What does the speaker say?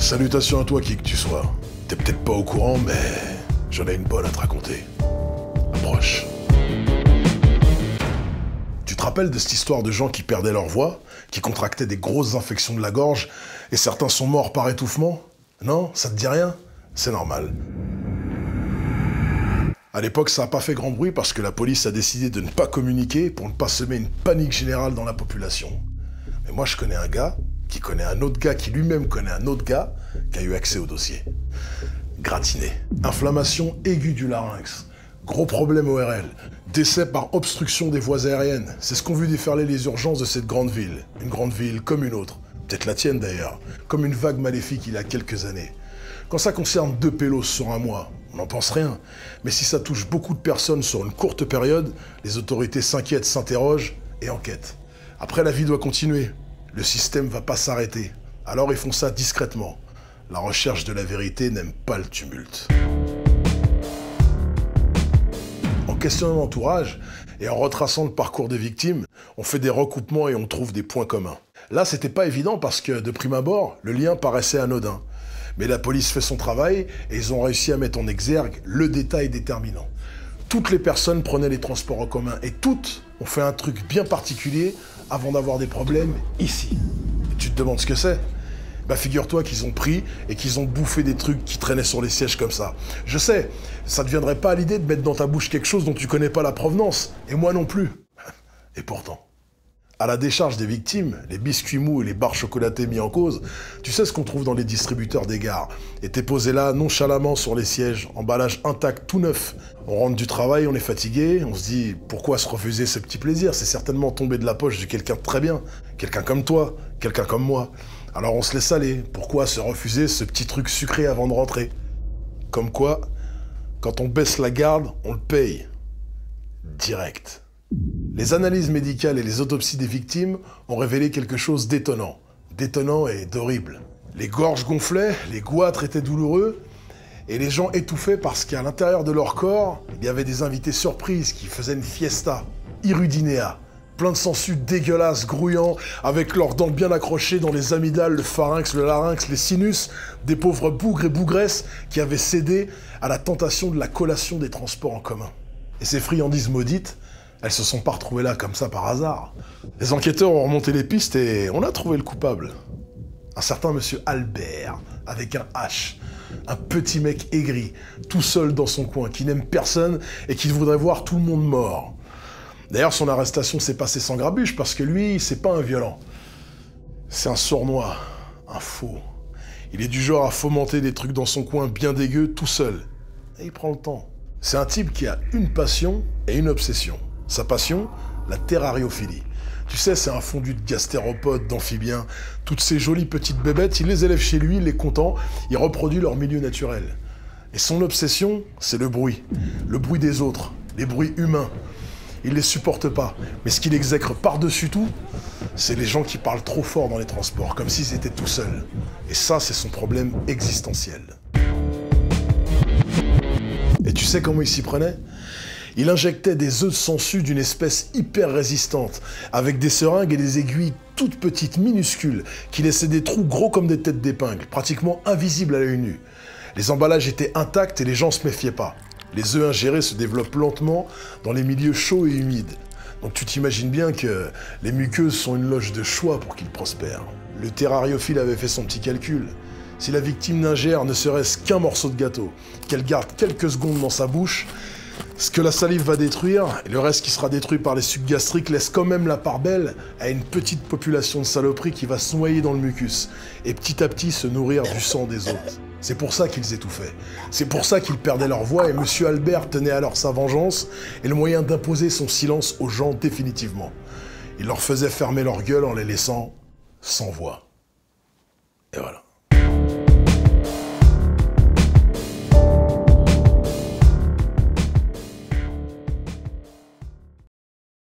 Salutations à toi qui que tu sois. T'es peut-être pas au courant, mais j'en ai une bonne à te raconter. Approche. Tu te rappelles de cette histoire de gens qui perdaient leur voix, qui contractaient des grosses infections de la gorge, et certains sont morts par étouffement? Non? Ça te dit rien? C'est normal. À l'époque, ça n'a pas fait grand bruit parce que la police a décidé de ne pas communiquer pour ne pas semer une panique générale dans la population. Mais moi, je connais un gars qui connaît un autre gars qui lui-même connaît un autre gars qui a eu accès au dossier. Gratiné. Inflammation aiguë du larynx. Gros problème ORL. Décès par obstruction des voies aériennes. C'est ce qu'ont vu déferler les urgences de cette grande ville. Une grande ville comme une autre. Peut-être la tienne d'ailleurs. Comme une vague maléfique il y a quelques années. Quand ça concerne 2 pélos sur un mois, on n'en pense rien. Mais si ça touche beaucoup de personnes sur une courte période, les autorités s'inquiètent, s'interrogent et enquêtent. Après, la vie doit continuer. Le système va pas s'arrêter. Alors ils font ça discrètement. La recherche de la vérité n'aime pas le tumulte. En questionnant l'entourage et en retraçant le parcours des victimes, on fait des recoupements et on trouve des points communs. Là, c'était pas évident parce que, de prime abord, le lien paraissait anodin. Mais la police fait son travail et ils ont réussi à mettre en exergue le détail déterminant. Toutes les personnes prenaient les transports en commun et toutes ont fait un truc bien particulier avant d'avoir des problèmes ici. Et tu te demandes ce que c'est? Bah figure-toi qu'ils ont pris et qu'ils ont bouffé des trucs qui traînaient sur les sièges comme ça. Je sais, ça te viendrait pas à l'idée de mettre dans ta bouche quelque chose dont tu connais pas la provenance. Et moi non plus. Et pourtant. À la décharge des victimes, les biscuits mous et les barres chocolatées mis en cause, tu sais ce qu'on trouve dans les distributeurs des gares. Était posé là, nonchalamment sur les sièges, emballage intact, tout neuf. On rentre du travail, on est fatigué, on se dit pourquoi se refuser ce petit plaisir? C'est certainement tombé de la poche de quelqu'un de très bien. Quelqu'un comme toi, quelqu'un comme moi. Alors on se laisse aller. Pourquoi se refuser ce petit truc sucré avant de rentrer? Comme quoi, quand on baisse la garde, on le paye. Direct. Les analyses médicales et les autopsies des victimes ont révélé quelque chose d'étonnant. D'étonnant et d'horrible. Les gorges gonflaient, les goitres étaient douloureux, et les gens étouffaient parce qu'à l'intérieur de leur corps, il y avait des invités surprises qui faisaient une fiesta, irudinéa, plein de sangsues dégueulasses, grouillants, avec leurs dents bien accrochées dans les amygdales, le pharynx, le larynx, les sinus, des pauvres bougres et bougresses qui avaient cédé à la tentation de la collation des transports en commun. Et ces friandises maudites, elles se sont pas retrouvées là comme ça par hasard. Les enquêteurs ont remonté les pistes et on a trouvé le coupable. Un certain monsieur Albert, avec un H. Un petit mec aigri, tout seul dans son coin, qui n'aime personne et qui voudrait voir tout le monde mort. D'ailleurs, son arrestation s'est passée sans grabuge parce que lui, c'est pas un violent. C'est un sournois, un faux. Il est du genre à fomenter des trucs dans son coin bien dégueux tout seul. Et il prend le temps. C'est un type qui a une passion et une obsession. Sa passion, la terrariophilie. Tu sais, c'est un fondu de gastéropodes, d'amphibiens. Toutes ces jolies petites bébêtes, il les élève chez lui, il est content, il reproduit leur milieu naturel. Et son obsession, c'est le bruit. Le bruit des autres, les bruits humains. Il les supporte pas. Mais ce qu'il exècre par-dessus tout, c'est les gens qui parlent trop fort dans les transports, comme s'ils étaient tout seuls. Et ça, c'est son problème existentiel. Et tu sais comment il s'y prenait? Il injectait des œufs de sangsue d'une espèce hyper résistante, avec des seringues et des aiguilles toutes petites, minuscules, qui laissaient des trous gros comme des têtes d'épingle, pratiquement invisibles à l'œil nu. Les emballages étaient intacts et les gens se méfiaient pas. Les œufs ingérés se développent lentement dans les milieux chauds et humides. Donc tu t'imagines bien que les muqueuses sont une loge de choix pour qu'ils prospèrent. Le terrariophile avait fait son petit calcul. Si la victime n'ingère ne serait-ce qu'un morceau de gâteau, qu'elle garde quelques secondes dans sa bouche, ce que la salive va détruire, et le reste qui sera détruit par les sucs gastriques, laisse quand même la part belle à une petite population de saloperies qui va se noyer dans le mucus, et petit à petit se nourrir du sang des autres. C'est pour ça qu'ils étouffaient. C'est pour ça qu'ils perdaient leur voix, et monsieur Albert tenait alors sa vengeance, et le moyen d'imposer son silence aux gens définitivement. Il leur faisait fermer leur gueule en les laissant sans voix. Et voilà.